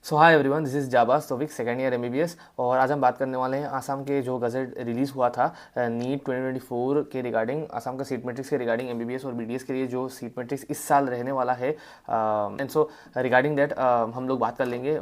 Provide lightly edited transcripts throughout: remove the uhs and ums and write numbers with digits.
So hi everyone, this is Jabaz Taufiq, second year MBBS. और आज हम बात करने वाले हैं आसाम के जो गज़ट रिलीज़ हुआ था नीट 2024 के रिगार्डिंग, आसाम का सीट मैट्रिक्स के रिगार्डिंग एमबीबीएस और बीडीएस के लिए जो सीट मैट्रिक्स इस साल रहने वाला है। एंड सो रिगार्डिंग दैट हम लोग बात कर लेंगे।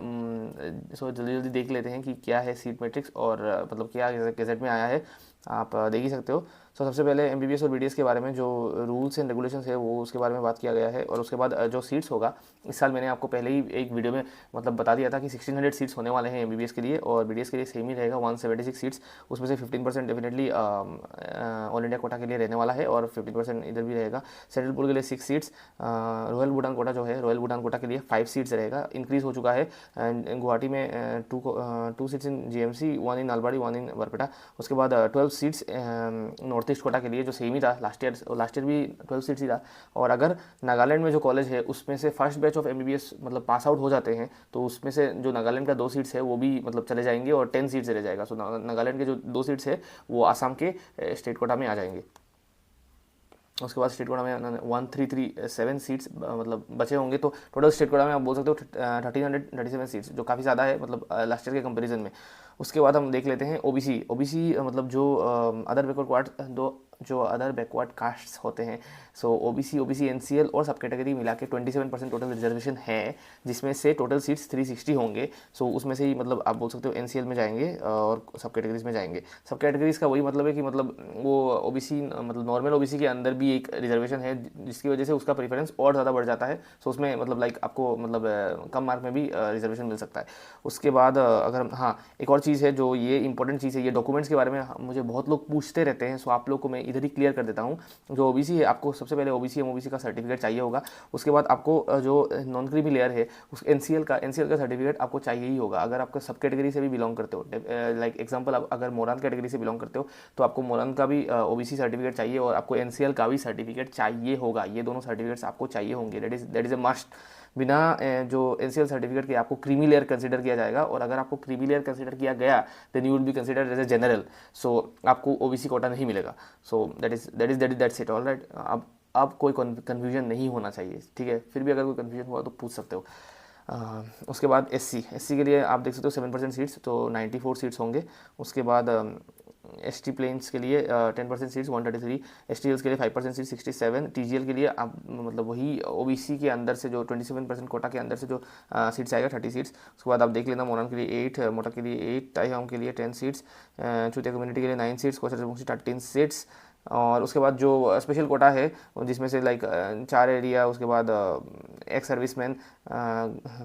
सो जल्दी जल्दी देख लेते हैं कि क्या है सीट मैट्रिक्स और मतलब क्या गज़ट में आया है। आप देख ही सकते हो। सो सबसे पहले एमबीबीएस और बीडीएस के बारे में जो रूल्स एंड रेगुलेशंस है वो उसके बारे में बात किया गया है। और उसके बाद जो सीट्स होगा, इस साल मैंने आपको पहले ही एक वीडियो में मतलब बता दिया था कि 1600 सीट्स होने वाले हैं एमबीबीएस के लिए, और बीडीएस के लिए सेम ही रहेगा 176 सीट्स। उसमें से 15% डेफिनेटली ऑल इंडिया कोटा के लिए रहने वाला है और 15% इधर भी रहेगा। सेंट्रल पूल के लिए 6 सीट्स। रॉयल भूटान कोटा जो है, रॉयल भूटान कोटा के लिए 5 सीट्स रहेगा, इंक्रीज़ हो चुका है। गुवाहाटी में 2 सीट्स इन जीएमसी, 1 इन नालबाड़ी, 1 इन बरपेटा। उसके बाद 12 सीट्स नॉर्थ ईस्ट कोटा के लिए, जो सेम ही था लास्ट ईयर भी 12 सीट्स ही था। और अगर नागालैंड में जो कॉलेज है उसमें से फर्स्ट बैच ऑफ एमबीबीएस मतलब पास आउट हो जाते हैं तो उसमें से जो नागालैंड का 2 सीट्स है वो भी मतलब चले जाएंगे और 10 सीट्स रह जाएगा। सो नागालैंड के जो 2 सीट्स है वो आसाम के स्टेट कोटा में आ जाएंगे। उसके बाद स्टेट कोटा में 1337 सीट्स मतलब बचे होंगे, तो टोटल स्टेट कोटा में आप बोल सकते हो 1337 सीट्स, जो काफ़ी ज़्यादा है मतलब लास्ट ईयर के कंपैरिजन में। उसके बाद हम देख लेते हैं ओबीसी मतलब जो अदर बैकवर्ड कास्ट होते हैं। सो ओबीसी एनसीएल और सब कैटेगरी मिला के 27% टोटल रिजर्वेशन है, जिसमें से टोटल सीट्स 360 होंगे। सो उसमें से ही मतलब आप बोल सकते हो एनसीएल में जाएंगे और सब कैटेगरीज में जाएंगे। सब कैटेगरीज का वही मतलब है कि मतलब वो ओबीसी मतलब नॉर्मल ओबीसी के अंदर भी एक रिजर्वेशन है, जिसकी वजह से उसका प्रेफरेंस और ज़्यादा बढ़ जाता है। सो उसमें मतलब लाइक आपको मतलब कम मार्क में भी रिजर्वेशन मिल सकता है। उसके बाद अगर हम एक और चीज़ है जो ये इंपॉर्टेंट चीज़ है, ये डॉक्यूमेंट्स के बारे में मुझे बहुत लोग पूछते रहते हैं। सो आप लोग को मैं इधर ही क्लियर कर देता हूँ। जो ओबीसी है, आपको सबसे पहले ओबीसी एमओबीसी का सर्टिफिकेट चाहिए होगा। उसके बाद आपको जो नॉन क्रीमी लेयर है उस एनसीएल का सर्टिफिकेट आपको चाहिए ही होगा अगर आपको सब कैटेगरी से भी बिलोंग करते हो। लाइक एग्जांपल, आप अगर मोरान कैटेगरी से बिलोंग करते हो तो आपको मोरान का भी ओबीसी सर्टिफिकेट चाहिए और आपको एनसीएल का भी सर्टिफिकेट चाहिए होगा। ये दोनों सर्टिफिकेट्स आपको चाहिए होंगे, दैट इज़ ए मस्ट। बिना जो एनसीएल सर्टिफिकेट के आपको क्रीमी लेयर कंसीडर किया जाएगा, और अगर आपको क्रीमी लेयर कंसीडर किया गया then you will be considered as a general. So आपको ओबीसी कोटा नहीं मिलेगा। So that's it, all right. अब कोई कन्फ्यूजन नहीं होना चाहिए, ठीक है। फिर भी अगर कोई कन्फ्यूजन हुआ तो पूछ सकते हो। उसके बाद एससी के लिए आप देख सकते हो 7% सीट्स, तो 94 सीट्स होंगे। उसके बाद एसटी प्लेन्स के लिए 10% सीट्स 133, एसटीएल्स के लिए 5% सीट 67, टीजीएल के लिए आप मतलब वही ओबीसी के अंदर से जो 27% कोटा के अंदर से जो सीट्स आएगा 30 सीट्स। उसके बाद आप देख लेना, मोरन के लिए 8, मोटा के लिए 8, ताइहाम के लिए 10 सीट्स, चूतिया कम्युनिटी के लिए 9 सीट्स, कोचर 13 सीट्स। और उसके बाद जो स्पेशल कोटा है जिसमें से लाइक 4 एरिया, उसके बाद ex serviceman,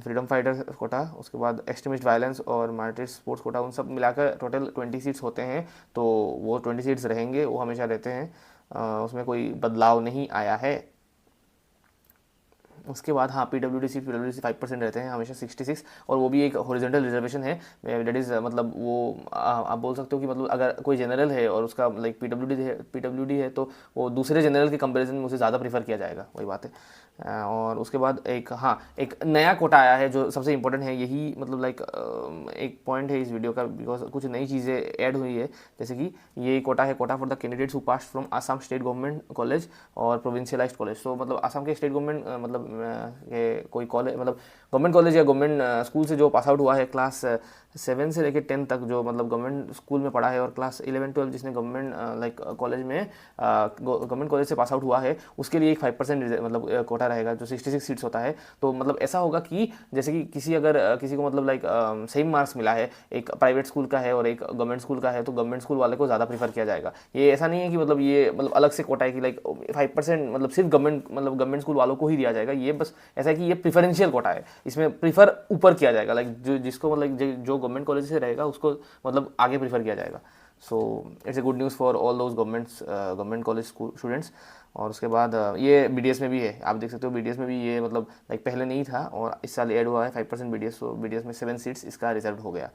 freedom fighter quota, उसके बाद एक्सट्रीमिस्ट वायलेंस और मार्टिर स्पोर्ट्स कोटा, उन सब मिलाकर टोटल 20 सीट्स होते हैं। तो वो 20 सीट्स रहेंगे, वो हमेशा रहते हैं, उसमें कोई बदलाव नहीं आया है। उसके बाद पीडब्ल्यूडी 5% रहते हैं हमेशा 66, और वो भी एक हॉरिजॉन्टल रिजर्वेशन है। दैट इज़ मतलब वो आप बोल सकते हो कि मतलब अगर कोई जनरल है और उसका लाइक पीडब्ल्यूडी है तो वो दूसरे जनरल के कंपैरिजन में उसे ज़्यादा प्रीफर किया जाएगा, वही बात है। और उसके बाद एक नया कोटा आया है जो सबसे इंपॉर्टेंट है, यही मतलब लाइक एक पॉइंट है इस वीडियो का, बिकॉज कुछ नई चीज़ें ऐड हुई है। जैसे कि ये कोटा है, Kota for the candidates who pass from Assam state government college और प्रोविंशियलाइज्ड कॉलेज। सो मतलब आसाम के स्टेट गवर्नमेंट मतलब ये कोई कॉलेज मतलब गवर्नमेंट कॉलेज या गवर्नमेंट स्कूल से जो पास आउट हुआ है क्लास 7 से लेकर 10 तक, जो मतलब गवर्नमेंट स्कूल में पढ़ा है, और क्लास 11-12 जिसने गवर्नमेंट लाइक कॉलेज में गवर्नमेंट कॉलेज से पास आउट हुआ है, उसके लिए एक 5% मतलब कोटा रहेगा जो 66 सीट्स होता है। तो मतलब ऐसा होगा कि जैसे कि किसी को मतलब लाइक सेम मार्क्स मिला है, एक प्राइवेट स्कूल का है और एक गवर्नमेंट स्कूल का है, तो गवर्नमेंट स्कूल वाले को ज़्यादा प्रीफर किया जाएगा। ये ऐसा नहीं है कि मतलब ये मतलब अलग से कोटा है कि लाइक 5% मतलब सिर्फ गवर्नमेंट स्कूल वालों को ही दिया जाएगा। ये बस ऐसा है कि ये प्रिफरेंशियल कोटा है, इसमें प्रीफर ऊपर किया जाएगा, लाइक जिसको मतलब जो गवर्नमेंट कॉलेज से रहेगा उसको मतलब आगे प्रीफर किया जाएगा। So it's a good news for all those government college students. और उसके बाद ये बीडीएस में भी है, आप देख सकते हो बीडीएस में भी ये मतलब लाइक पहले नहीं था और इस साल ऐड हुआ है 5% बीडीएस। तो बीडीएस में 7 सीट्स इसका रिजर्व हो गया।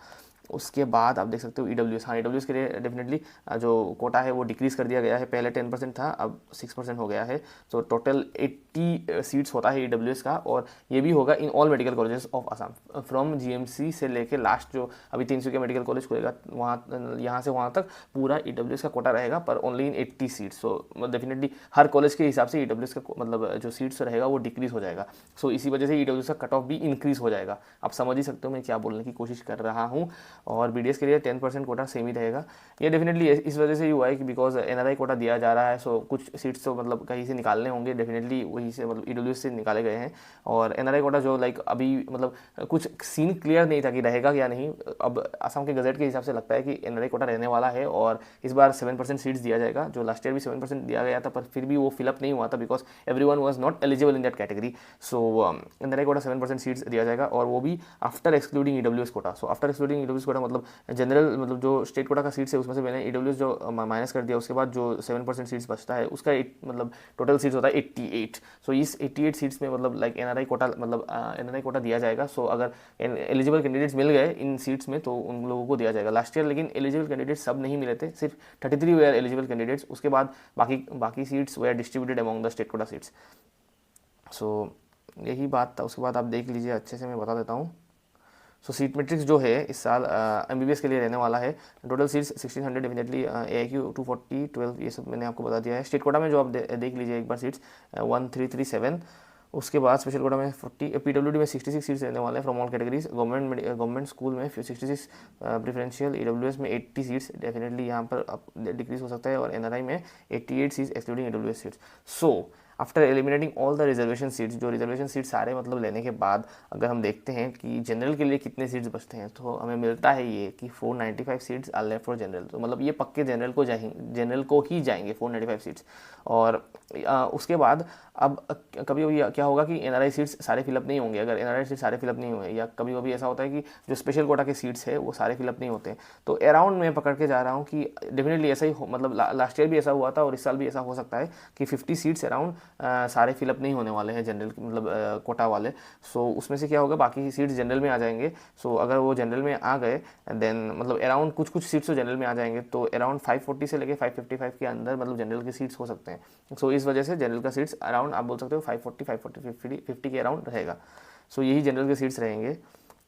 उसके बाद आप देख सकते हो ईडब्ल्यूएस, ईडब्ल्यूएस के लिए डेफिनेटली जो कोटा है वो डिक्रीज़ कर दिया गया है। पहले 10% था, अब 6% हो गया है। तो टोटल 80 सीट्स होता है ईडब्ल्यूएस का, और ये भी होगा in all medical colleges of Assam from GMC से लेके लास्ट जो अभी 300 मेडिकल कॉलेज खुलेगा वहाँ, यहाँ से वहाँ तक पूरा ईडब्ल्यूएस का कोटा रहेगा, पर only in 80 seats. So definitely her college के हिसाब से ईडब्ल्यूएस का मतलब जो सीट्स रहेगा वो डिक्रीज हो जाएगा। सो इसी वजह से ईडब्ल्यूएस का कट ऑफ भी इंक्रीज हो जाएगा। आप समझ ही सकते हो मैं क्या बोलने की कोशिश कर रहा हूँ। और बीडीएस के लिए 10% कोटा सेम ही रहेगा। ये डेफिनेटली इस वजह से ही हुआ है कि बिकॉज एनआरआई कोटा दिया जा रहा है, सो कुछ सीट्स तो मतलब कहीं से निकालने होंगे, डेफिनेटली वहीं से मतलब ईडब्ल्यूएस से निकाले गए हैं। और एनआरआई कोटा जो लाइक अभी मतलब कुछ सीन क्लियर नहीं था कि रहेगा या नहीं। अब असम के गजट के हिसाब से लगता है कि एनआरआई कोटा रहने वाला है और इस बार 7% सीट्स दिया जाएगा। जो लास्ट ईयर भी 7% दिया गया था, पर फिर भी वो फिलअप नहीं हुआ था because everyone was not eligible in that category. So NRI quota 7% seats दिया जाएगा और वो भी after excluding EWS quota. So after excluding EWS quota मतलब जनरल मतलब जो स्टेट कोटा का सीट्स है उसमें से मैंने ईडब्ल्यूएस जो माइनस कर दिया, उसके बाद जो 7% सीट्स बचता है उसका मतलब टोटल सीट्स होता है 88। सो इस 88 सीट्स में मतलब लाइक एनआरआई कोटा मतलब एनआरआई कोटा दिया जाएगा। सो अगर एलिजिबल कैंडिडेट्स मिल गए इन सीट्स में तो उन लोगों को दिया जाएगा। लास्ट ईयर लेकिन एलिजिबल कैंडिडेट्स सब नहीं मिले थे, सिर्फ 33 वेयर एलिजिबल कैंडिडेट्स। उसके बाद बाकी seats were distributed among the state quota seats. So यही बात था। उसके बाद आप देख लीजिए अच्छे से, मैं बता देता हूँ। सो सीट मैट्रिक्स जो है इस साल एमबीबीएस के लिए रहने वाला है। टोटल सीट्स 1600 डेफिनेटली, एआईक्यू 240, 12 ये सब मैंने आपको बता दिया है। स्टेट कोटा में जो आप देख लीजिए एक बार सीट्स 1337। उसके बाद स्पेशल कोटा में 40, पीडब्ल्यूडी में 66 सीट्स रहने वाले हैं from all categories. Government school में 66 प्रेफरेंशियल, ईडब्ल्यूएस में 80 सीट्स डेफिनेटली यहाँ पर डिक्रीज हो सकता है और एनआरआई में 88 seats excluding EWS seats. So after eliminating all the reservation seats, जो रिजर्वेशन सीट्स सारे मतलब लेने के बाद अगर हम देखते हैं कि जनरल के लिए कितने सीट्स बचते हैं तो हमें मिलता है ये कि 495 seats are left for general. तो मतलब ये पक्के जनरल को ही जाएंगे 495 सीट्स। और उसके बाद अब कभी कभी क्या होगा कि एनआरआई सीट्स सारे फिलअप नहीं होंगे। अगर एनआरआई सीट्स सारे फिलअप नहीं हुए या कभी कभी ऐसा होता है कि जो स्पेशल कोटा के सीट्स है वो सारे फिलअप नहीं होते, तो अराउंड मैं पकड़ के जा रहा हूँ कि डेफिनेटली ऐसा ही मतलब लास्ट ईयर भी ऐसा हुआ था और इस साल भी ऐसा हो सकता है कि 50 सीट्स अराउंड सारे फिलअप नहीं होने वाले हैं जनरल मतलब कोटा वाले। सो उसमें से क्या होगा, बाकी सीट्स जनरल में आ जाएंगे। सो अगर वो जनरल में आ गए देन मतलब अराउंड कुछ सीट्स तो जनरल में आ जाएंगे, तो अराउंड 540 से लेके 555 के अंदर मतलब जनरल के सीट्स हो सकते हैं। सो इस वजह से जनरल का सीट्स अराउंड आप बोल सकते हो 540 50 के अराउंड रहेगा। सो यही जनरल के सीट्स रहेंगे।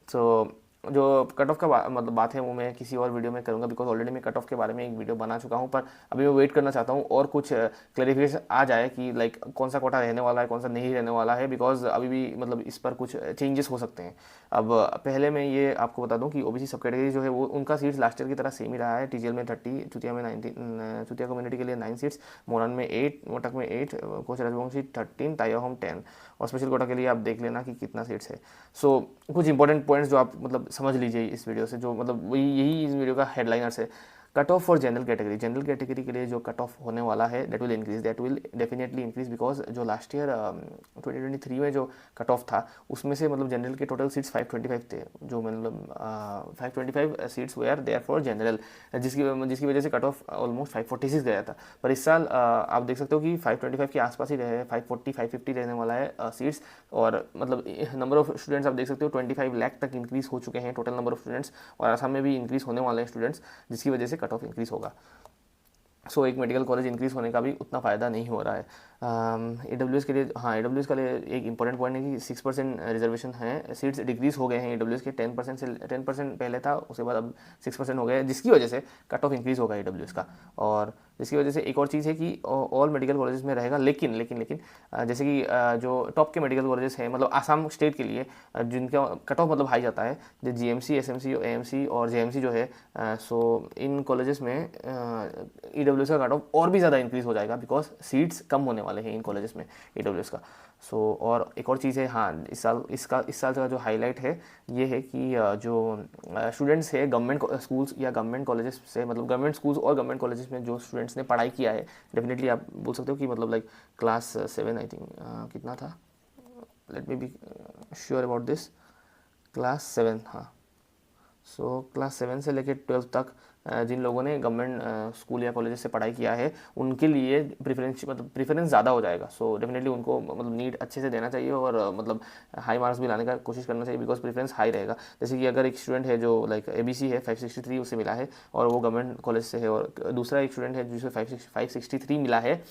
सो जो कट ऑफ का मतलब बात है वो मैं किसी और वीडियो में करूँगा बिकॉज ऑलरेडी मैं कट ऑफ के बारे में एक वीडियो बना चुका हूँ, पर अभी मैं वेट करना चाहता हूँ और कुछ क्लैरिफिकेशन आ जाए कि लाइक कौन सा कोटा रहने वाला है कौन सा नहीं रहने वाला है, बिकॉज अभी भी मतलब इस पर कुछ चेंजेस हो सकते हैं। अब पहले मैं ये आपको बता दूं कि ओबीसी सब कैटेगरी जो है वो उनका सीट्स लास्ट ईयर की तरह सेम ही रहा है। टीजीएल में 30, चुतिया में 19, चुतिया कम्युनिटी के लिए 9 सीट्स, मोरन में 8, मोटक में 8, कोच राजवंशी 13, ताया होम 10 और स्पेशल कोटा के लिए आप देख लेना कि कितना सीट्स है। सो कुछ इंपॉर्टेंट पॉइंट्स जो आप मतलब समझ लीजिए इस वीडियो से, जो मतलब यही इस वीडियो का हेडलाइनर्स है। Cut off for general category के लिए जो कट ऑफ होने वाला है that will definitely increase because जो लास्ट ईयर 2023 में जो कट ऑफ था उसमें से मतलब जनरल के टोटल सीट्स 525 थे, जो मतलब 525 seats were there for general, जिसकी वजह से कट ऑफ ऑलमोस्ट 546 गया था। पर इस साल आप देख सकते हो कि 525 के आसपास ही रहे, 540 550 रहने वाला है सीट्स। और मतलब नंबर ऑफ स्टूडेंट्स आप देख सकते हो 25 लाख तक इंक्रीज हो चुके हैं टोटल नंबर ऑफ स्टूडेंट्स, और असम में भी इंक्रीज होने वाले हैं स्टूडेंट्स, जिसकी वजह से कट ऑफ इंक्रीज होगा। सो एक मेडिकल कॉलेज इंक्रीज होने का भी उतना फ़ायदा नहीं हो रहा है। AWS के लिए, हाँ AWS के लिए एक इंपॉर्टेंट पॉइंट है कि 6% रिजर्वेशन है, सीट्स डिक्रीज हो गए हैं AWS के 10% से 10% पहले था, उसके बाद अब 6% हो गया है, जिसकी वजह से कट ऑफ इंक्रीज होगा AWS का। और जिसकी वजह से एक और चीज़ है कि ऑल मेडिकल कॉलेजेस में रहेगा, लेकिन जैसे कि जो टॉप के मेडिकल कॉलेजेस हैं मतलब आसाम स्टेट के लिए जिनका कट ऑफ मतलब हाई जाता है, जो GMC, SMC, AMC और JMC जो है, सो इन कॉलेजेस में AWS का कट ऑफ और भी ज़्यादा इंक्रीज हो जाएगा बिकॉज सीट्स कम होने वाले हैं इन कॉलेजेस में AWS का। सो और एक और चीज़ है, हाँ इस साल का जो हाईलाइट है ये है कि जो स्टूडेंट्स है गवर्नमेंट स्कूल्स या गवर्नमेंट कॉलेजेस से, मतलब गवर्नमेंट स्कूल्स और गवर्नमेंट कॉलेजेस में जो स्टूडेंट्स ने पढ़ाई किया है, डेफिनेटली आप बोल सकते हो कि मतलब लाइक क्लास 7 आई थिंक कितना था, let me be sure about this, class 7, हाँ। सो क्लास 7 से लेकर 12 तक जिन लोगों ने गवर्नमेंट स्कूल या कॉलेज से पढ़ाई किया है उनके लिए प्रेफरेंस ज़्यादा हो जाएगा। सो डेफिनेटली उनको मतलब नीट अच्छे से देना चाहिए और मतलब हाई मार्क्स भी लाने का कोशिश करना चाहिए बिकॉज प्रेफरेंस हाई रहेगा। जैसे कि अगर एक स्टूडेंट है जो लाइक ABC है 563 उसे मिला है और वो गवर्नमेंट कॉलेज से है, और दूसरा एक स्टूडेंट है जिसे 563 मिला है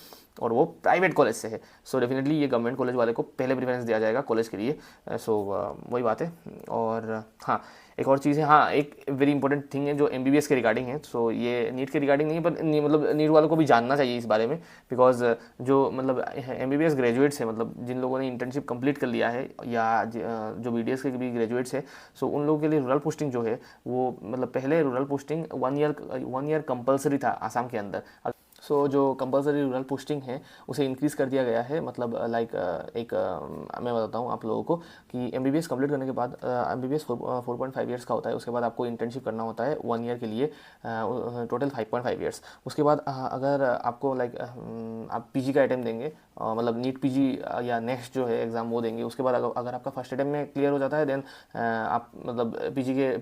और वो प्राइवेट कॉलेज से है, सो डेफिनेटली ये गवर्नमेंट कॉलेज वाले को पहले प्रेफरेंस दिया जाएगा कॉलेज के लिए। सो वही बात है। और हाँ एक और चीज़ है, हाँ एक वेरी इंपॉर्टेंट थिंग है जो MBBS के रिगार्डिंग नहीं है। सो ये नीट के रिगार्डिंग नहीं है, पर मतलब नीट वालों को भी जानना चाहिए इस बारे में, बिकॉज जो मतलब MBBS ग्रेजुएट्स है, मतलब जिन लोगों ने इंटर्नशिप कंप्लीट कर लिया है या जो BDS के भी ग्रेजुएट्स है, सो उन लोगों के लिए रूरल पोस्टिंग जो है वो मतलब पहले रूरल पोस्टिंग 1 ईयर कंपलसरी था आसाम के अंदर। सो जो कंपलसरी रूरल पोस्टिंग है उसे इंक्रीज़ कर दिया गया है, मतलब लाइक एक मैं बताता हूँ आप लोगों को कि MBBS कंप्लीट करने के बाद MBBS 4.5 ईयर्स का होता है, उसके बाद आपको इंटर्नशिप करना होता है 1 ईयर के लिए, टोटल 5.5 ईयर्स। उसके बाद अगर आपको लाइक आप PG का अटेम्प्ट देंगे, मतलब नीट PG या नेक्स्ट जो है एग्ज़ाम वो देंगे, उसके बाद अगर आपका फर्स्ट अटेम्प्ट में क्लियर हो जाता है देन आप मतलब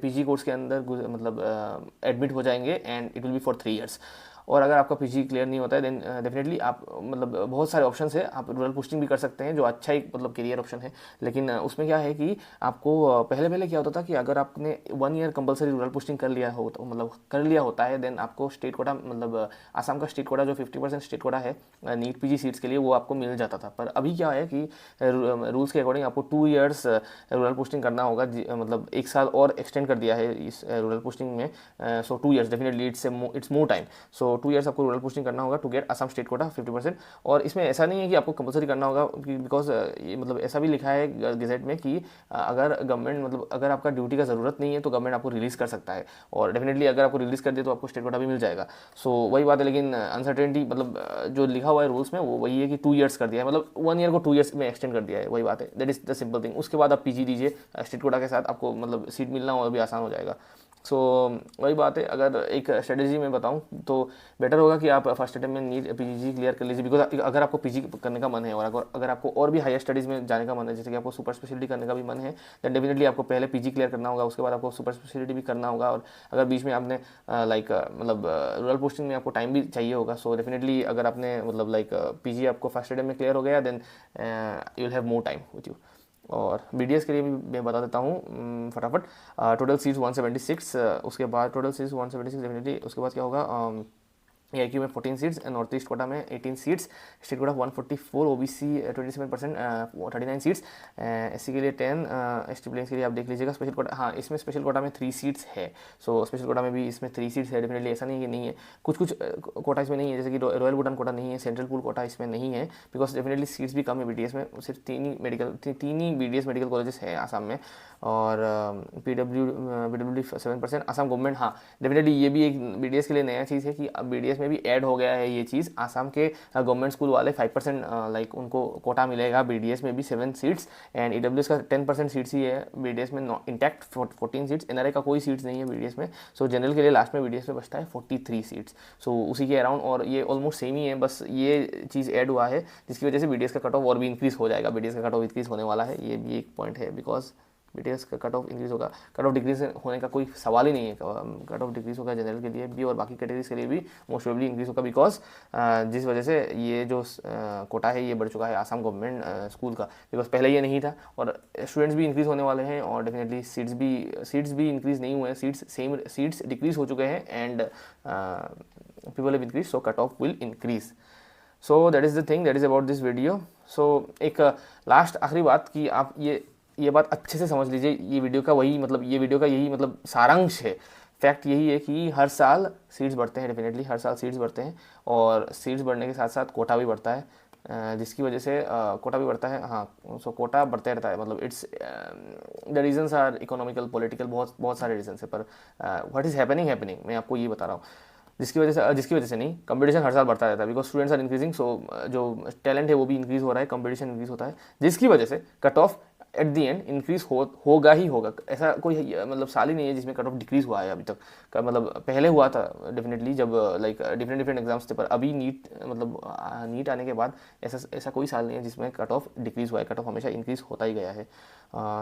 PG कोर्स के अंदर मतलब एडमिट हो जाएंगे and it will be for 3 years. और अगर आपका PG क्लियर नहीं होता है देन डेफिनेटली आप मतलब बहुत सारे ऑप्शन है, आप रूरल पोस्टिंग भी कर सकते हैं जो अच्छा एक मतलब करियर ऑप्शन है। लेकिन उसमें क्या है कि आपको पहले क्या होता था कि अगर आपने 1 ईयर कंपलसरी रूरल पोस्टिंग कर लिया हो तो मतलब कर लिया होता है देन आपको स्टेट कोटा मतलब आसाम का स्टेट कोटा जो 50% स्टेट कोटा है नीट PG सीट्स के लिए वो आपको मिल जाता था। पर अभी क्या है कि रूल्स के अकॉर्डिंग आपको 2 ईयर्स रूरल पोस्टिंग करना होगा, मतलब 1 साल और एक्सटेंड कर दिया है इस रूरल पोस्टिंग में। So 2 years definitely it's more time. So 2 years आपको रूरल पोस्टिंग करना होगा to get Assam state quota 50%। और इसमें ऐसा नहीं है कि आपको कंपलसरी करना होगा, बिकॉज ये मतलब ऐसा भी लिखा है गजेट में कि अगर गवर्नमेंट मतलब अगर आपका ड्यूटी का ज़रूरत नहीं है तो गवर्नमेंट आपको रिलीज़ कर सकता है, और डेफिनेटली अगर आपको रिलीज़ कर दे तो आपको स्टेट कोटा भी मिल जाएगा। सो वही बात है, लेकिन अनसर्टेनिटी मतलब जो लिखा हुआ है रूल्स में वो वही है कि 2 ईयर्स कर दिया है, मतलब 1 ईयर को 2 ईयर्स में एक्सटेंड कर दिया है, वही बात है, that is the simple thing. उसके बाद आप PG दीजिए स्टेट कोटा के साथ, आपको मतलब सीट मिलना और भी आसान हो जाएगा। सो वही बात है, अगर एक स्ट्रेटेजी में बताऊं तो बेटर होगा कि आप फर्स्ट अटेम्प्ट में नीट PG क्लियर कर लीजिए, बिकॉज अगर आपको PG करने का मन है और अगर आपको और भी हायर स्टडीज़ में जाने का मन है, जैसे कि आपको सुपर स्पेशलिटी करने का भी मन है, देन डेफिनेटली आपको पहले PG क्लियर करना होगा, उसके बाद आपको सुपर स्पेशलिटी भी करना होगा। और अगर बीच में आपने लाइक मतलब रूरल पोस्टिंग में आपको टाइम भी चाहिए होगा, सो डेफिनेटली अगर आपने मतलब लाइक PG आपको फर्स्ट अटेम्प्ट में क्लियर हो गया then you will have more time with you. और BDS के लिए भी मैं बता देता हूँ फटाफट। टोटल सीट्स 176, उसके बाद टोटल सीट्स 176 डेफिनेटली। उसके बाद क्या होगा, AIQ में 14 सीट्स, नॉर्थ ईस्ट कोटा में 18 seats, state quota 144, OBC 27% 39 seats, SC के लिए 10, ST प्लेन्स के लिए आप देख लीजिएगा। स्पेशल कोटा, हाँ इसमें स्पेशल कोटा में 3 सीट्स है, सो स्पेशल कोटा में भी इसमें 3 सीट्स है, डेफिनेटली ऐसा नहीं है कि नहीं है, कुछ कोटा इसमें नहीं है, जैसे कि रॉयल भूटान कोटा नहीं है, सेंट्रल पूल कोटा इसमें नहीं है, बिकॉज डेफिनेटली सीट्स भी कम है BDS में। सिर्फ 3 ही BDS मेडिकल कॉलेजेस है आसाम में, और PWD 7%, आसाम गवर्नमेंट। हाँ डेफिनेटली ये भी एक BDS के लिए नया चीज़ है कि अब BDS में भी ऐड हो गया है ये चीज़, आसाम के गवर्नमेंट स्कूल वाले 5% लाइक उनको कोटा मिलेगा BDS में भी 7 सीट्स, एंड EWS का 10% सीट्स ही है BDS में, इंटैक्ट 14 सीट्स। NRI का कोई सीट्स नहीं है BDS में, सो जनरल के लिए लास्ट में BDS में बचता है 43 सीट्स, सो उसी के अराउंड, और ये ऑलमोस्ट सेम ही है, बस ये चीज़ ऐड हुआ है जिसकी वजह से BDS का कट ऑफ और भी इंक्रीज़ हो जाएगा। BDS का कट ऑफ इंक्रीज़ होने वाला है, ये भी एक पॉइंट है, बिकॉज BDS का कट ऑफ इंक्रीज़ होगा, कट ऑफ डिक्रीज होने का कोई सवाल ही नहीं है, कट ऑफ डिक्रीज़ होगा जनरल के लिए भी और बाकी कैटेगरीज के लिए भी मोस्ट प्रोबेबली इंक्रीज़ होगा, बिकॉज जिस वजह से ये जो कोटा है ये बढ़ चुका है आसाम गवर्नमेंट स्कूल का, बिकॉज पहले ये नहीं था, और स्टूडेंट्स भी इंक्रीज़ होने वाले हैं, और डेफिनेटली सीट्स भी इंक्रीज़ नहीं हुए हैं, सीट्स डिक्रीज़ हो चुके हैं, and people have increase, so cut off will increase. So that is the thing, that is about this video. So एक लास्ट आखिरी बात कि आप ये बात अच्छे से समझ लीजिए, ये वीडियो का यही मतलब सारांश है, फैक्ट यही है कि हर साल सीट्स बढ़ते हैं, डेफिनेटली हर साल सीट्स बढ़ते हैं, और सीट्स बढ़ने के साथ साथ कोटा भी बढ़ता है, जिसकी वजह से कोटा भी बढ़ता है, हाँ सो कोटा बढ़ते रहता है, मतलब it's the reasons are economical political, बहुत सारे रीजंस है, पर व्हाट इज़ हैपनिंग मैं आपको ये बता रहा हूँ, जिसकी वजह से नहीं, कंपटीशन हर साल बढ़ता रहता है, बिकॉज स्टूडेंट्स आर इंक्रीजिंग, सो जो टैलेंट है वो भी इंक्रीज़ हो रहा है, कंपटीशन इंक्रीज़ होता है, जिसकी वजह से cut off at the and increase होगा ही होगा। ऐसा कोई मतलब साल ही नहीं है जिसमें कट ऑफ डिक्रीज हुआ है अभी तक का, मतलब पहले हुआ था डेफिनेटली जब लाइक डिफरेंट एग्जाम्स थे, पर अभी नीट आने के बाद ऐसा कोई साल नहीं है जिसमें कट ऑफ डिक्रीज हुआ है, कट ऑफ हमेशा इंक्रीज होता ही गया है।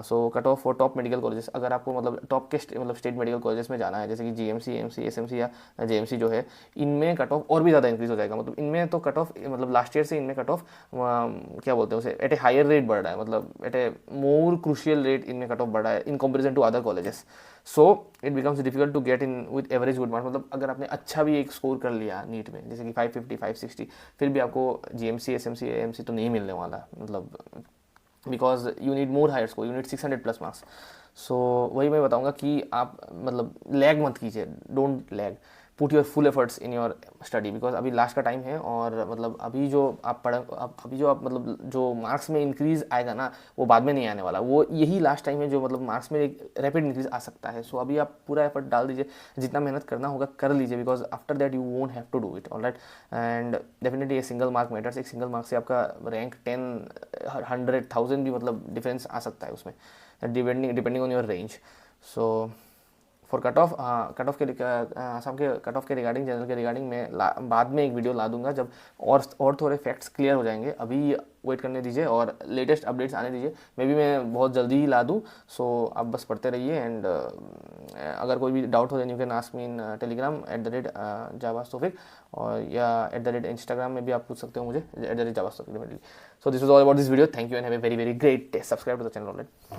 So cut off for top medical colleges, अगर आपको मतलब टॉप के मतलब स्टेट मेडिकल कॉलेजेस में जाना है, जैसे कि GMC, AMC, SMC या JMC जो है, इनमें कट ऑफ और भी ज़्यादा इंक्रीज हो जाएगा, मतलब इनमें तो कट ऑफ मतलब लास्ट ईयर से इनमें कट ऑफ क्या बोलते हैं उसे, एट ए हायर रेट बढ़ रहा है, मतलब at a more crucial rate इनमें कट ऑफ बढ़ा है in comparison to other colleges. So it becomes difficult to get in with average good marks, मतलब अगर आपने अच्छा भी एक स्कोर कर लिया नीट में, जैसे कि 550, 560, फिर भी आपको GMC, SMC, AMC तो नहीं मिलने वाला, मतलब because you need more higher score, you need 600+ marks. So वही मैं बताऊंगा कि आप मतलब लैग मत कीजिए, don't lag, put your full efforts in your study, because अभी लास्ट का टाइम है और मतलब अभी जो आप अभी जो आप मतलब जो मार्क्स में इंक्रीज आएगा ना वो बाद में नहीं आने वाला, वो यही लास्ट टाइम है जो मतलब मार्क्स में एक रैपिड इंक्रीज आ सकता है। सो अभी आप पूरा एफर्ट डाल दीजिए, जितना मेहनत करना होगा कर लीजिए, because after that you won't have to do it, alright. And definitely ये सिंगल मार्क मैटर्स, एक सिंगल मार्क से आपका रैंक 10, 100, 1000 भी मतलब डिफरेंस आ सकता है उसमें, depending on your range. So for cut off Assam के कट ऑफ के रिगार्डिंग, जनरल के रिगार्डिंग मैं बाद में एक वीडियो ला दूंगा जब और थोड़े फैक्ट्स क्लियर हो जाएंगे। अभी वेट करने दीजिए और लेटेस्ट अपडेट्स आने दीजिए, मैं बहुत जल्दी ही ला दूँ। सो आप बस पढ़ते रहिए एंड अगर कोई भी डाउट हो then you can ask me in Telegram @javastofik, और या @Instagram में भी आप पूछ सकते हो मुझे @javastofik। So this was all about this video, thank you and have a very very great day, subscribe to the channel already.